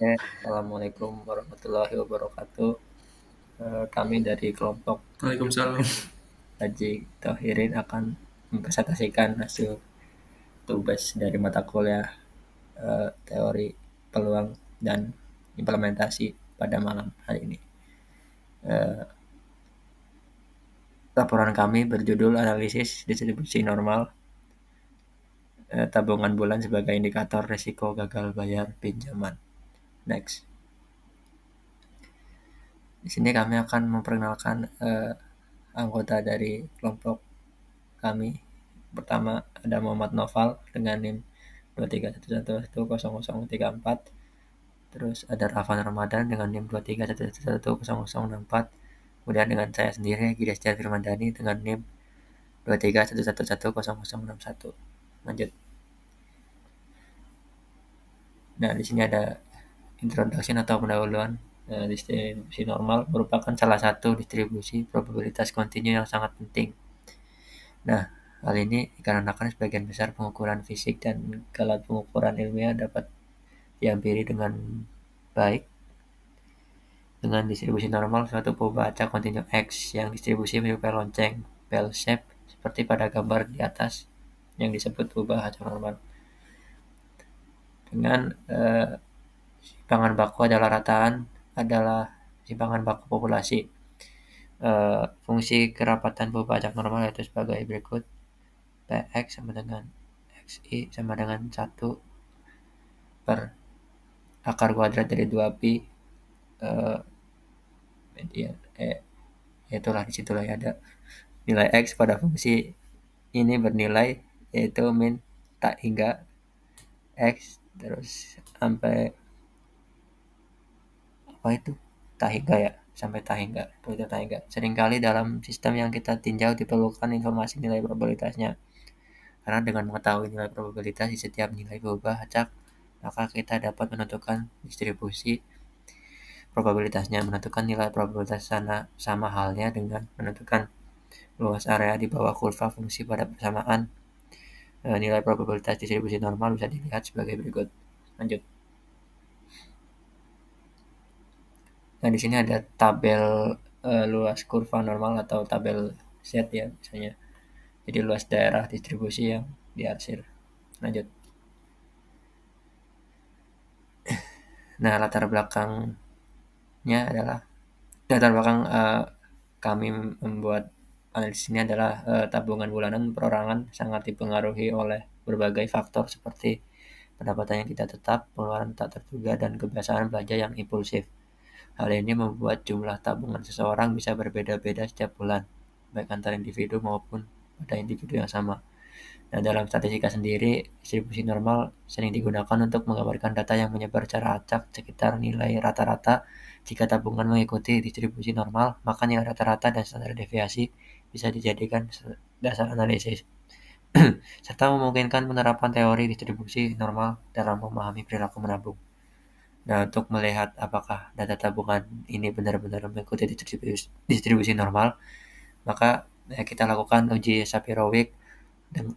Assalamualaikum warahmatullahi wabarakatuh. Kami dari kelompok Waalaikumsalam. Haji Tohirin akan mempresentasikan hasil tugas dari mata kuliah teori peluang dan implementasi pada malam hari ini. Eh, Laporan kami berjudul Analisis Distribusi Normal Tabungan Bulan sebagai Indikator Risiko Gagal Bayar Pinjaman. Next. Di sini kami akan memperkenalkan anggota dari kelompok kami. Pertama ada Muhammad Noval dengan NIM 231110034. Terus ada Rafan Ramadan dengan NIM 231110064. Kemudian dengan saya sendiri Giri Setiar Firmandani dengan NIM 231110061. Lanjut. Nah, di sini ada introduction atau pendahuluan. Distribusi normal merupakan salah satu distribusi probabilitas kontinu yang sangat penting. Nah, hal ini dikarenakan sebagian besar pengukuran fisik dan alat pengukuran ilmiah dapat dihampiri dengan baik dengan distribusi normal suatu perubahan acak kontinu X yang distribusi menyerupai lonceng bell shape seperti pada gambar di atas yang disebut perubahan acak normal. Dengan simpangan baku adalah rataan adalah simpangan baku populasi. Fungsi kerapatan perubahan acak normal yaitu sebagai berikut. Px sama dengan xi sama dengan 1 per akar kuadrat dari 2pi median itulah disitulah ya ada nilai x pada fungsi ini bernilai yaitu min tak hingga x terus sampai apa itu tak hingga ya sampai tak hingga itu tak hingga. Seringkali dalam sistem yang kita tinjau diperlukan informasi nilai probabilitasnya karena dengan mengetahui nilai probabilitas di setiap nilai berubah acak maka kita dapat menentukan distribusi probabilitasnya. Menentukan nilai probabilitas sama halnya dengan menentukan luas area di bawah kurva fungsi pada persamaan. Nilai probabilitas distribusi normal bisa dilihat sebagai berikut. Lanjut. Nah, di sini ada tabel luas kurva normal atau tabel Z ya misalnya. Jadi luas daerah distribusi yang diarsir. Lanjut. Nah, adalah latar belakang kami membuat analisis ini adalah tabungan bulanan perorangan sangat dipengaruhi oleh berbagai faktor seperti pendapatan yang tidak tetap, pengeluaran tak terduga, dan kebiasaan belanja yang impulsif. Hal ini membuat jumlah tabungan seseorang bisa berbeda-beda setiap bulan, baik antar individu maupun pada individu yang sama. Nah, dalam statistika sendiri, distribusi normal sering digunakan untuk menggambarkan data yang menyebar secara acak sekitar nilai rata-rata. Jika tabungan mengikuti distribusi normal, maka nilai rata-rata dan standar deviasi bisa dijadikan dasar analisis, serta memungkinkan penerapan teori distribusi normal dalam memahami perilaku menabung. Nah, untuk melihat apakah data tabungan ini benar-benar mengikuti distribusi normal, maka kita lakukan uji Shapiro-Wilk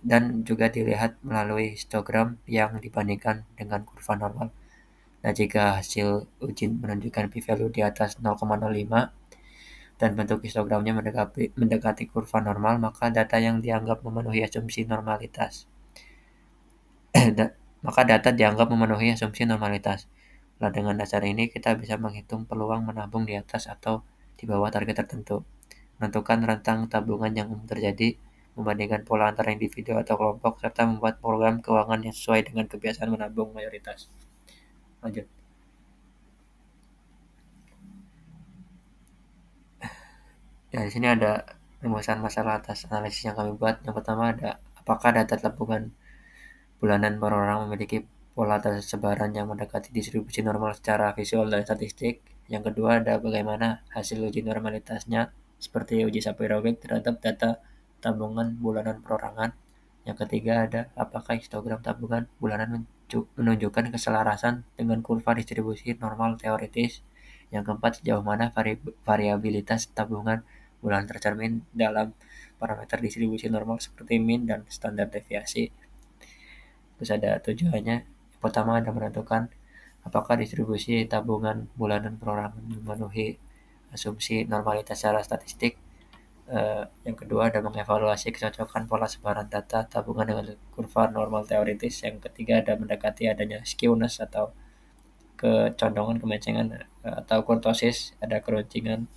dan juga dilihat melalui histogram yang dibandingkan dengan kurva normal. Nah, jika hasil uji menunjukkan p-value di atas 0,05 dan bentuk histogramnya mendekati kurva normal, maka data yang dianggap memenuhi asumsi normalitas. Maka data dianggap memenuhi asumsi normalitas. Nah, dengan dasar ini kita bisa menghitung peluang menabung di atas atau di bawah target tertentu, menentukan rentang tabungan yang umum terjadi, membandingkan pola antara individu atau kelompok, serta membuat program keuangan yang sesuai dengan kebiasaan menabung mayoritas. Lanjut. Ya, di sini ada rumusan masalah atas analisis yang kami buat. Yang pertama ada apakah data tabungan bulanan per orang memiliki pola tersebaran yang mendekati distribusi normal secara visual dan statistik. Yang kedua ada bagaimana hasil uji normalitasnya seperti uji Shapiro-Wilk terhadap data tabungan bulanan perorangan. Yang ketiga ada apakah histogram tabungan bulanan menunjukkan keselarasan dengan kurva distribusi normal teoritis. Yang keempat sejauh mana variabilitas tabungan bulanan tercermin dalam parameter distribusi normal seperti mean dan standar deviasi. Terus ada tujuannya. Yang pertama ada menentukan apakah distribusi tabungan bulanan perorangan memenuhi asumsi normalitas secara statistik. Yang kedua ada mengevaluasi kecocokan pola sebaran data tabungan dengan kurva normal teoritis. Yang ketiga ada mendekati adanya skewness atau kecondongan kemencengan atau kurtosis, ada keruncingan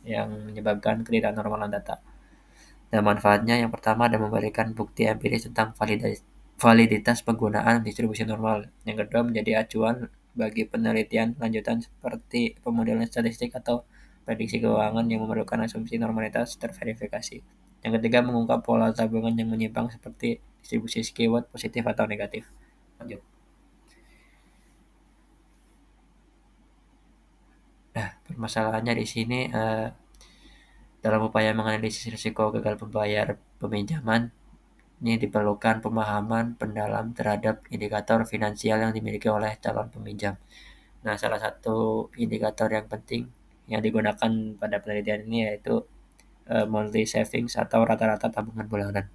yang menyebabkan ketidaknormalan data. Nah, manfaatnya yang pertama ada memberikan bukti empiris tentang validitas penggunaan distribusi normal. Yang kedua menjadi acuan bagi penelitian lanjutan seperti pemodelan statistik atau prediksi keuangan yang memerlukan asumsi normalitas terverifikasi. Yang ketiga mengungkap pola tabungan yang menyimpang seperti distribusi skewed positif atau negatif. Lanjut. Nah, permasalahannya di sini dalam upaya menganalisis risiko gagal membayar peminjaman, ini diperlukan pemahaman pendalam terhadap indikator finansial yang dimiliki oleh calon peminjam. Nah, salah satu indikator yang penting yang digunakan pada penelitian ini yaitu monthly savings atau rata-rata tabungan bulanan.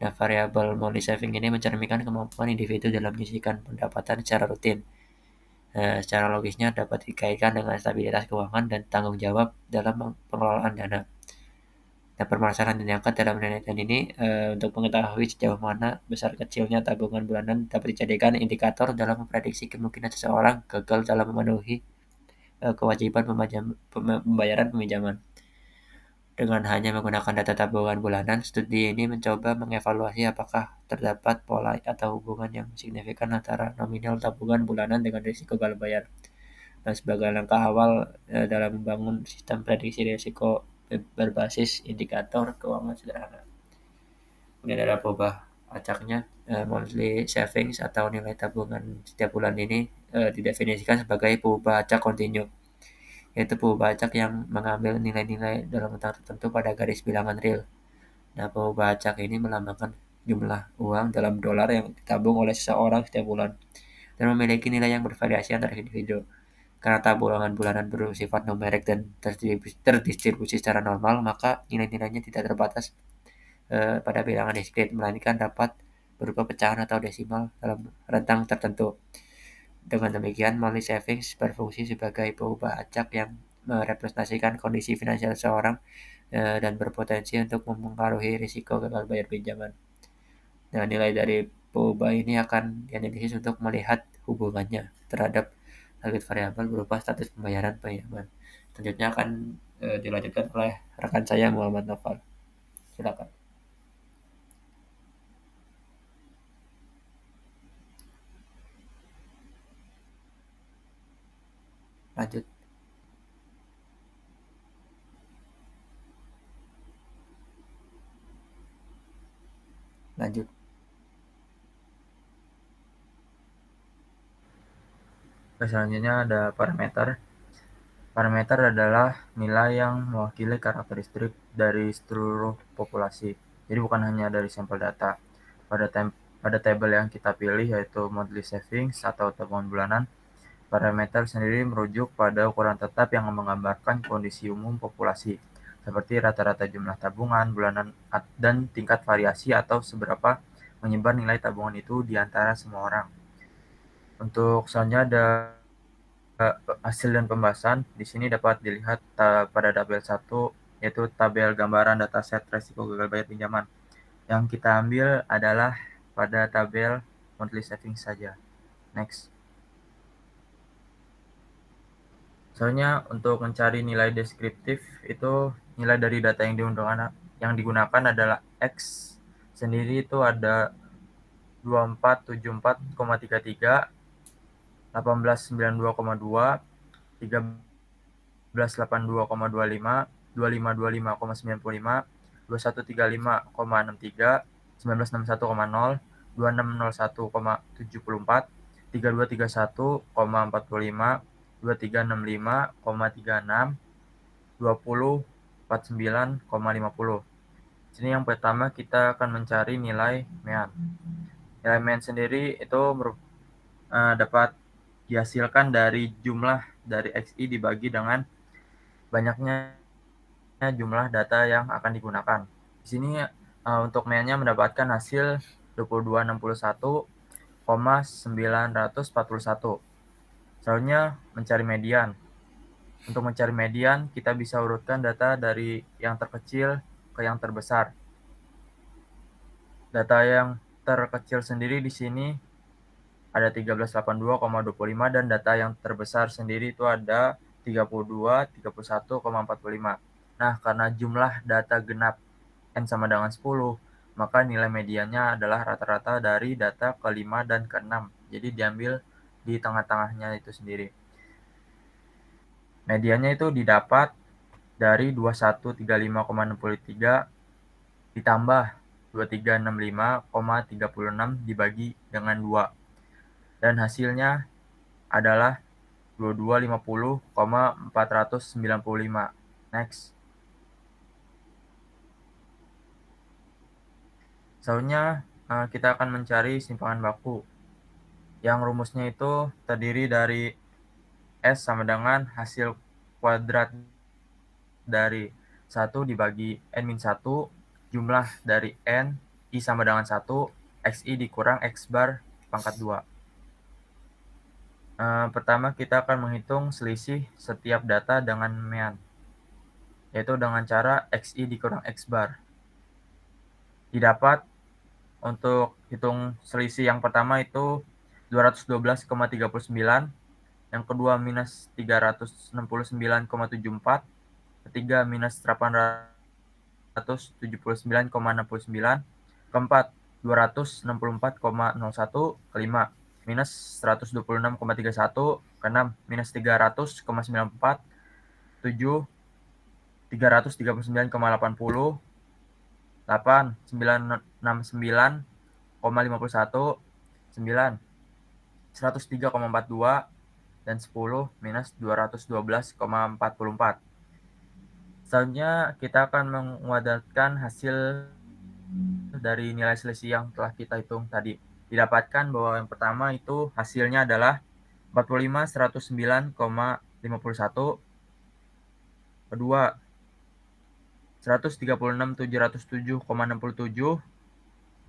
Nah, variabel monthly saving ini mencerminkan kemampuan individu dalam menyisihkan pendapatan secara rutin. Secara logisnya dapat dikaitkan dengan stabilitas keuangan dan tanggung jawab dalam pengelolaan dana. Nah, permasalahan yang diangkat dalam penelitian ini untuk mengetahui sejauh mana besar kecilnya tabungan bulanan dapat dijadikan indikator dalam memprediksi kemungkinan seseorang gagal dalam memenuhi kewajiban pembayaran peminjaman. Dengan hanya menggunakan data tabungan bulanan, studi ini mencoba mengevaluasi apakah terdapat pola atau hubungan yang signifikan antara nominal tabungan bulanan dengan risiko gagal bayar. Nah, sebagai langkah awal dalam membangun sistem prediksi risiko berbasis indikator keuangan sederhana. Kemudian ada perubahan acaknya, monthly savings atau nilai tabungan setiap bulan ini didefinisikan sebagai perubahan acak kontinu, yaitu perubahan acak yang mengambil nilai-nilai dalam utang tertentu pada garis bilangan real. Nah, perubahan acak ini melambangkan jumlah uang dalam dolar yang ditabung oleh seseorang setiap bulan dan memiliki nilai yang bervariasi antar individu. Karena tabungan bulanan bersifat numerik dan terdistribusi secara normal, maka nilai-nilainya tidak terbatas pada bilangan diskrit, melainkan dapat berupa pecahan atau desimal dalam rentang tertentu. Dengan demikian, monthly savings berfungsi sebagai perubahan acak yang merepresentasikan kondisi finansial seseorang dan berpotensi untuk mempengaruhi risiko gagal bayar pinjaman. Nah, nilai dari perubahan ini akan dianalisis untuk melihat hubungannya terhadap target variabel berupa status pembayaran pinjaman. Selanjutnya akan dilanjutkan oleh rekan saya Muhammad Noval. Silakan. Lanjut. Lanjut. Selanjutnya ada parameter. Parameter adalah nilai yang mewakili karakteristik dari seluruh populasi. Jadi bukan hanya dari sampel data. Pada tabel yang kita pilih yaitu monthly savings atau tabungan bulanan, parameter sendiri merujuk pada ukuran tetap yang menggambarkan kondisi umum populasi, seperti rata-rata jumlah tabungan bulanan dan tingkat variasi atau seberapa menyebar nilai tabungan itu di antara semua orang. Untuk selanjutnya ada hasil dan pembahasan. Di sini dapat dilihat pada tabel 1, yaitu tabel gambaran dataset resiko gagal bayar pinjaman. Yang kita ambil adalah pada tabel monthly savings saja. Next. Soalnya untuk mencari nilai deskriptif itu nilai dari data yang digunakan adalah X sendiri itu ada 2474,33, 1892,2, 1382,25, 2525,95, 2135,63, 1961,0, 2601,74, 3231,45, 2365,36, 2049,50. Sini yang pertama kita akan mencari nilai MEAN. Nilai MEAN sendiri itu dapat dihasilkan dari jumlah dari XI dibagi dengan banyaknya jumlah data yang akan digunakan. Di sini untuk MEAN-nya mendapatkan hasil 2261,941. Selanjutnya, mencari median. Untuk mencari median, kita bisa urutkan data dari yang terkecil ke yang terbesar. Data yang terkecil sendiri di sini ada 1382,25 dan data yang terbesar sendiri itu ada 32, 31,45. Nah, karena jumlah data genap N sama dengan 10, maka nilai mediannya adalah rata-rata dari data ke-5 dan ke-6. Jadi diambil di tengah-tengahnya itu sendiri. Mediannya itu didapat dari 2135,63 ditambah 2365,36 dibagi dengan 2. Dan hasilnya adalah 2250,495. Next. Selanjutnya kita akan mencari simpangan baku. Yang rumusnya itu terdiri dari S sama dengan hasil kuadrat dari 1 dibagi N-1, jumlah dari N, I sama dengan 1, XI dikurang X bar pangkat 2. Pertama kita akan menghitung selisih setiap data dengan mean, yaitu dengan cara XI dikurang X bar. Didapat untuk hitung selisih yang pertama itu 212,39, yang kedua minus 369,74, ketiga minus 879,69, keempat 264,01, kelima minus 126,31, keenam minus 300,94, tujuh 339,80, 8 969,51, 9 103,42, dan 10 minus 212,44. Selanjutnya kita akan menguadratkan hasil dari nilai selisih yang telah kita hitung tadi. Didapatkan bahwa yang pertama itu hasilnya adalah 45.109,51, kedua 136.707,67,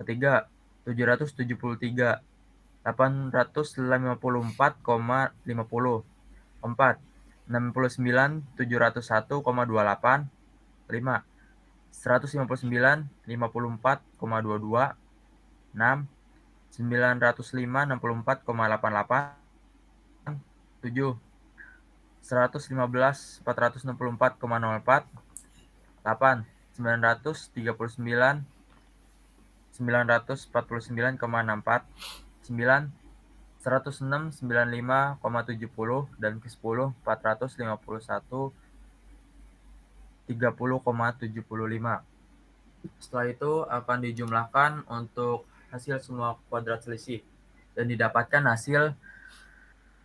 ketiga 773.854,50, keempat 69.701,28, kelima 159.054,22, 6 905,64,88, 7 115.464,04, 8 939.949,64, 9 106.95,70, dan ke-10 451,30,75. Setelah itu akan dijumlahkan untuk hasil semua kuadrat selisih dan didapatkan hasil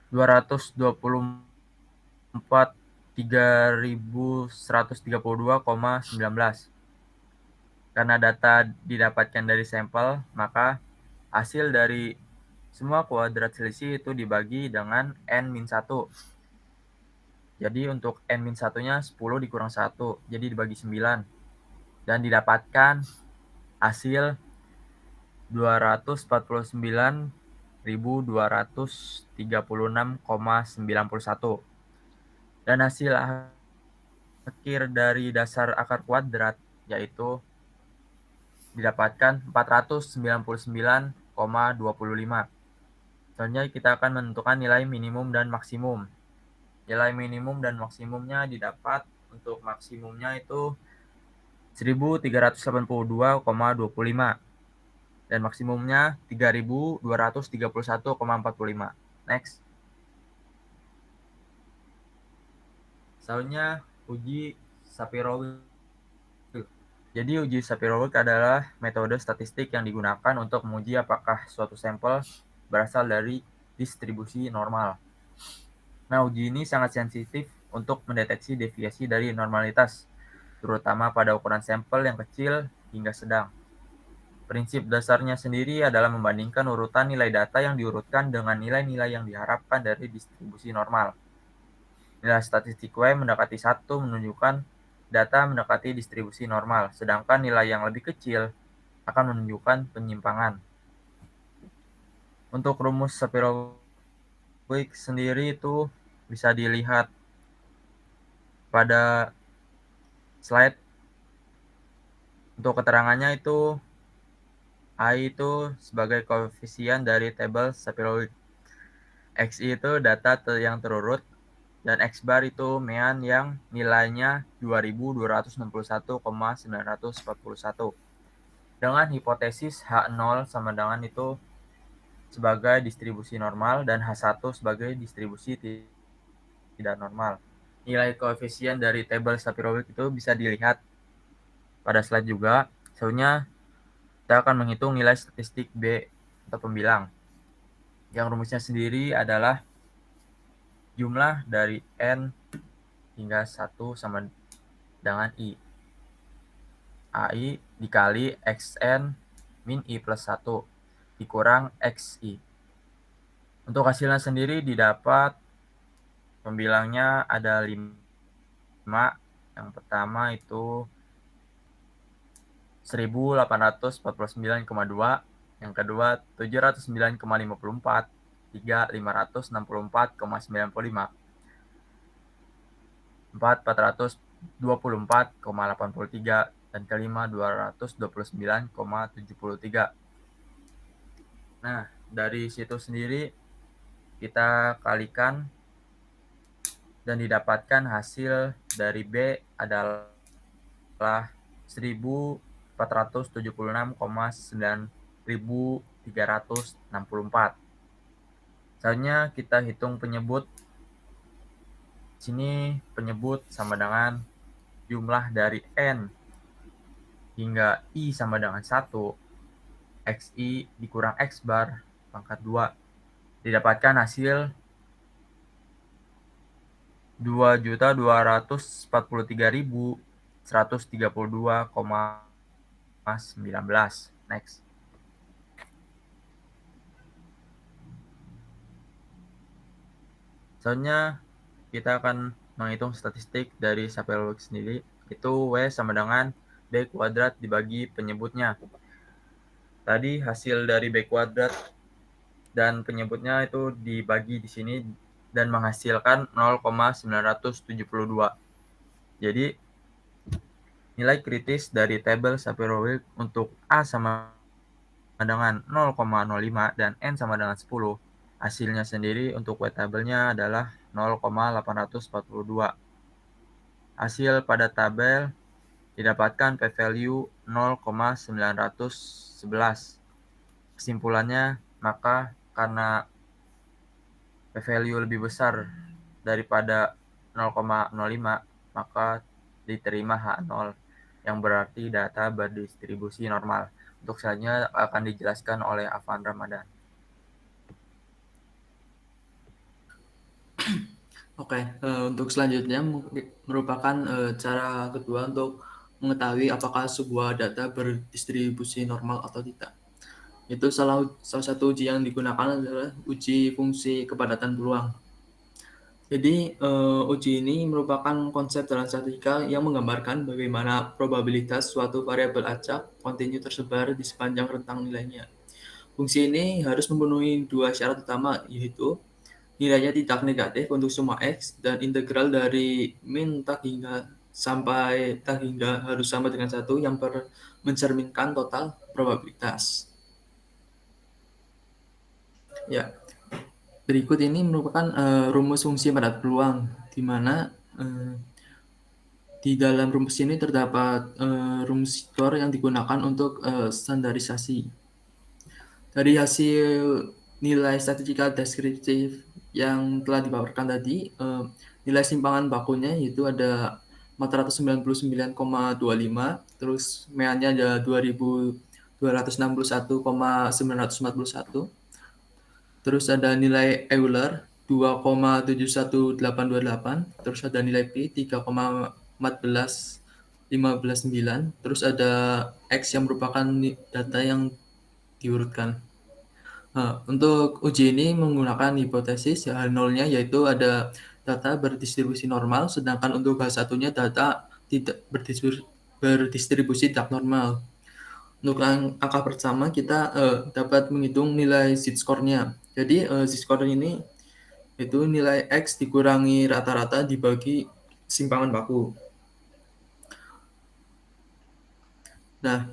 224.3.132,19. Karena data didapatkan dari sampel, maka hasil dari semua kuadrat selisih itu dibagi dengan N-1. Jadi untuk N-1-nya 10 dikurang 1, jadi dibagi 9. Dan didapatkan hasil 249.236,91. Dan hasil akhir dari dasar akar kuadrat yaitu didapatkan 499,25. Selanjutnya kita akan menentukan nilai minimum dan maksimum. Nilai minimum dan maksimumnya didapat untuk maksimumnya itu 1382,25 dan maksimumnya 3231,45. Next. Selanjutnya uji Shapiro-Wilk. Jadi uji Shapiro-Wilk adalah metode statistik yang digunakan untuk menguji apakah suatu sampel berasal dari distribusi normal. Nah, uji ini sangat sensitif untuk mendeteksi deviasi dari normalitas, terutama pada ukuran sampel yang kecil hingga sedang. Prinsip dasarnya sendiri adalah membandingkan urutan nilai data yang diurutkan dengan nilai-nilai yang diharapkan dari distribusi normal. Nilai statistik Y mendekati 1 menunjukkan data mendekati distribusi normal, sedangkan nilai yang lebih kecil akan menunjukkan penyimpangan. Untuk rumus Shapiro Parabolik sendiri itu bisa dilihat pada slide. Untuk keterangannya itu I itu sebagai koefisien dari tabel Sapir-Whorf. XI itu data yang terurut dan X bar itu mean yang nilainya 2261,941 dengan hipotesis H0 sama dengan itu sebagai distribusi normal dan H1 sebagai distribusi tidak normal. Nilai koefisien dari tabel Sapir-Whorf itu bisa dilihat pada slide juga. Selanjutnya kita akan menghitung nilai statistik B atau pembilang. Yang rumusnya sendiri adalah jumlah dari N hingga 1 sama dengan I. AI dikali XN min I plus 1 dikurang XI. Untuk hasilnya sendiri didapat pembilangnya ada 5. Yang pertama itu 1849,2, yang kedua 709,54, 3 564,95, 4 424,83, dan kelima 229,73. Nah, dari situ sendiri kita kalikan dan didapatkan hasil dari B adalah 1476,9364. Selanjutnya kita hitung penyebut. Sini penyebut sama dengan jumlah dari N hingga I sama dengan 1, XI dikurang X bar pangkat 2. Didapatkan hasil 2.243.132,19. Next. Selanjutnya kita akan menghitung statistik dari Sapir-Whorf sendiri, itu W sama dengan B kuadrat dibagi penyebutnya. Tadi hasil dari B kuadrat dan penyebutnya itu dibagi di sini dan menghasilkan 0,972. Jadi nilai kritis dari tabel Sapir-Whorf untuk A sama dengan 0,05 dan N sama dengan 10. Hasilnya sendiri untuk W tabelnya adalah 0,842. Hasil pada tabel didapatkan p-value 0,911. Kesimpulannya, maka karena p-value lebih besar daripada 0,05, maka diterima H0, yang berarti data berdistribusi normal. Untuk selanjutnya akan dijelaskan oleh Afan Ramadan. Oke, untuk selanjutnya merupakan cara kedua untuk mengetahui apakah sebuah data berdistribusi normal atau tidak. Itu salah satu uji yang digunakan adalah uji fungsi kepadatan peluang. Jadi uji ini merupakan konsep dalam statistika yang menggambarkan bagaimana probabilitas suatu variabel acak kontinu tersebar di sepanjang rentang nilainya. Fungsi ini harus memenuhi dua syarat utama, yaitu nilainya tidak negatif untuk semua X dan integral dari min tak hingga sampai tak hingga harus sama dengan 1 yang mencerminkan total probabilitas. Ya, berikut ini merupakan rumus fungsi padat peluang, di mana di dalam rumus ini terdapat rumus skor yang digunakan untuk standarisasi. Dari hasil nilai statistical deskriptif yang telah dipaparkan tadi, nilai simpangan bakunya yaitu ada 499,25, terus meannya ada 2261,941, terus ada nilai Euler 2,71828, terus ada nilai P 3,14159, terus ada X yang merupakan data yang diurutkan. Nah, untuk uji ini menggunakan hipotesis H0-nya yaitu ada data berdistribusi normal, sedangkan untuk H1-nya data tidak berdistribusi tidak normal. Untuk angka pertama kita dapat menghitung nilai z-score-nya. Jadi z-score ini Itu nilai X dikurangi rata-rata dibagi simpangan baku. Nah,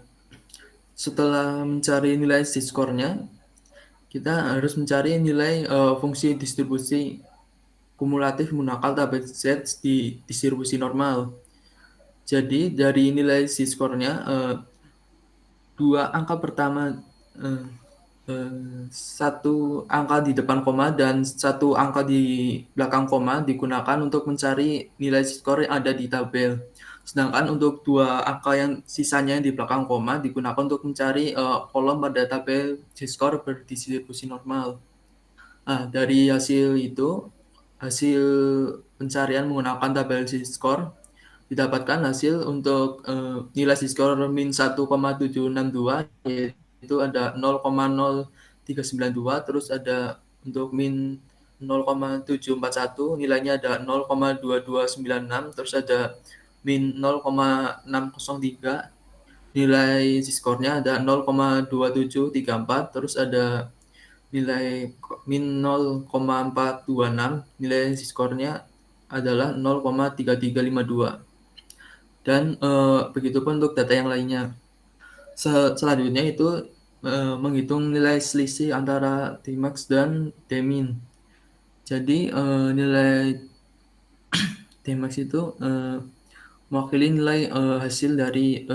setelah mencari nilai Z-score-nya, kita harus mencari nilai fungsi distribusi kumulatif menggunakan tabel Z di distribusi normal. Jadi dari nilai Z-score-nya, dua angka pertama, satu angka di depan koma dan satu angka di belakang koma digunakan untuk mencari nilai Z-score yang ada di tabel. Sedangkan untuk dua angka yang sisanya di belakang koma digunakan untuk mencari kolom pada tabel Z-score berdistribusi normal. Nah, dari hasil pencarian menggunakan tabel Z-score, didapatkan hasil untuk nilai Z-score min 1,762, yaitu ada 0,0392, terus ada untuk min 0,741, nilainya ada 0,2296, terus ada min 0,603, nilai Z-score-nya ada 0,2734, terus ada nilai min 0,426, nilai Z-score-nya adalah 0,3352. Dan begitupun untuk data yang lainnya. Selanjutnya itu menghitung nilai selisih antara Tmax dan Tmin. Jadi nilai Tmax itu mewakili nilai hasil dari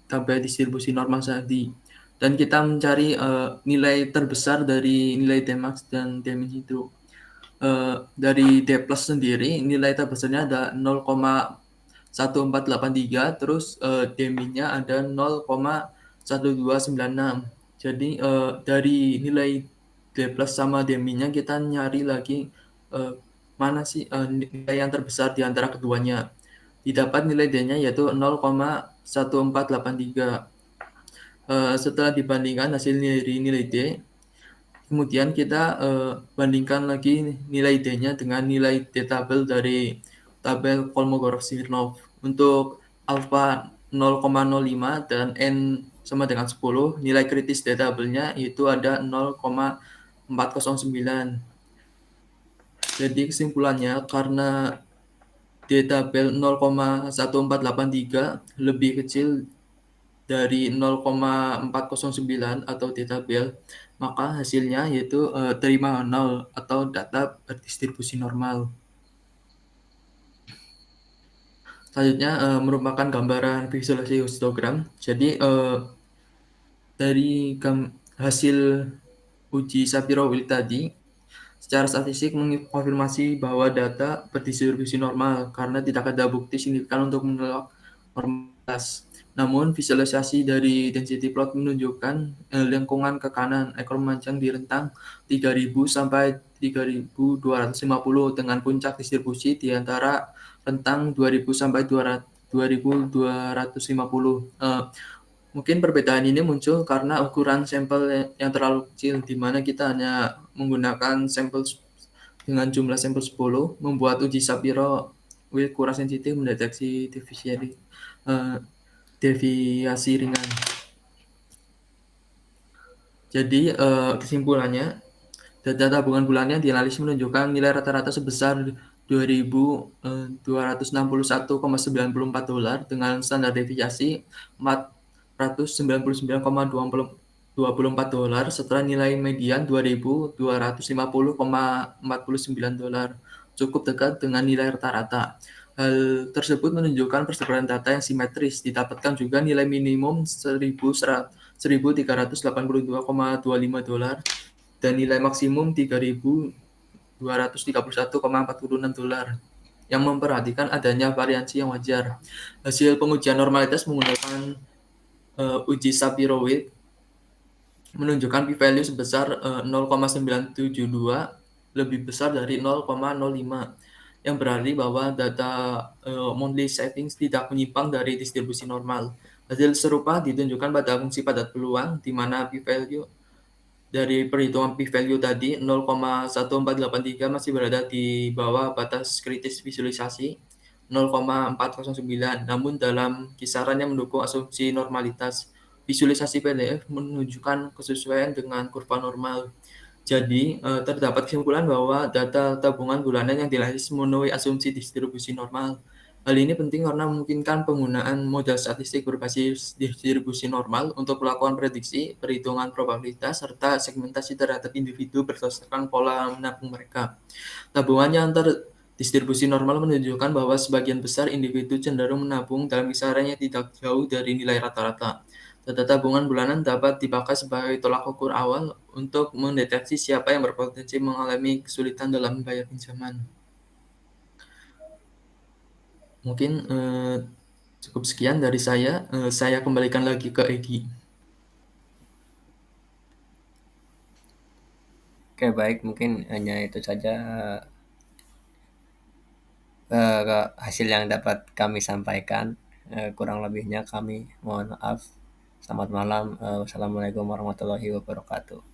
tabel distribusi normal tadi. Dan kita mencari nilai terbesar dari nilai Tmax dan Tmin itu. Dari D plus sendiri nilai terbesarnya ada 0,1483, terus D-nya ada 0,1296. Jadi dari nilai D plus sama D-nya kita nyari lagi mana sih nilai yang terbesar di antara keduanya. Didapat nilai D-nya yaitu 0,1483. Setelah dibandingkan hasil dari nilai D, kemudian kita bandingkan lagi nilai D-nya dengan nilai D tabel dari tabel Kolmogorov-Smirnov. Untuk alfa 0,05 dan N sama dengan 10, nilai kritis D tabelnya itu ada 0,409. Jadi kesimpulannya, karena D tabel 0,1483 lebih kecil dari 0,409 atau D tabel, maka hasilnya yaitu terima 0 atau data berdistribusi normal. Selanjutnya merupakan gambaran visualisasi histogram. Jadi dari hasil uji Shapiro-Wilk tadi, secara statistik mengkonfirmasi bahwa data berdistribusi normal karena tidak ada bukti signifikan untuk menolak normalitas. Namun visualisasi dari density plot menunjukkan lengkungan ke kanan ekor memanjang di rentang 3000 sampai 3250 dengan puncak distribusi di antara rentang 2000 sampai 2250. Mungkin perbedaan ini muncul karena ukuran sampel yang terlalu kecil, di mana kita hanya menggunakan sampel dengan jumlah sampel 10, membuat uji Shapiro-Wilk kurang sensitif mendeteksi deviasi ringan. Jadi kesimpulannya, data tabungan bulannya dianalisis menunjukkan nilai rata-rata sebesar $2.261,94 dengan standar deviasi $499,24 setelah nilai median $2.250,49, cukup dekat dengan nilai rata-rata. Hal tersebut menunjukkan persebaran data yang simetris. Didapatkan juga nilai minimum $1.382,25 dan nilai maksimum $3.231,46 yang memperhatikan adanya variasi yang wajar. Hasil pengujian normalitas menggunakan uji Shapiro-Wilk menunjukkan p-value sebesar 0,972 lebih besar dari 0,05, yang berarti bahwa data monthly savings tidak menyimpang dari distribusi normal. Hasil serupa ditunjukkan pada fungsi padat peluang, di mana p-value dari perhitungan p-value tadi 0,1483 masih berada di bawah batas kritis visualisasi 0,409, namun dalam kisaran yang mendukung asumsi normalitas. Visualisasi PDF menunjukkan kesesuaian dengan kurva normal. Jadi, terdapat kesimpulan bahwa data tabungan bulanan yang dianalisis memenuhi asumsi distribusi normal. Hal ini penting karena memungkinkan penggunaan model statistik berbasis distribusi normal untuk melakukan prediksi, perhitungan probabilitas, serta segmentasi terhadap individu berdasarkan pola menabung mereka. Tabungan yang terdistribusi normal menunjukkan bahwa sebagian besar individu cenderung menabung dalam kisaran yang tidak jauh dari nilai rata-rata. Data tabungan bulanan dapat dipakai sebagai tolak ukur awal untuk mendeteksi siapa yang berpotensi mengalami kesulitan dalam membayar pinjaman. Mungkin cukup sekian dari saya. Saya kembalikan lagi ke Egi. Oke, baik, mungkin hanya itu saja hasil yang dapat kami sampaikan. Kurang lebihnya kami mohon maaf. Selamat malam. Wassalamualaikum warahmatullahi wabarakatuh.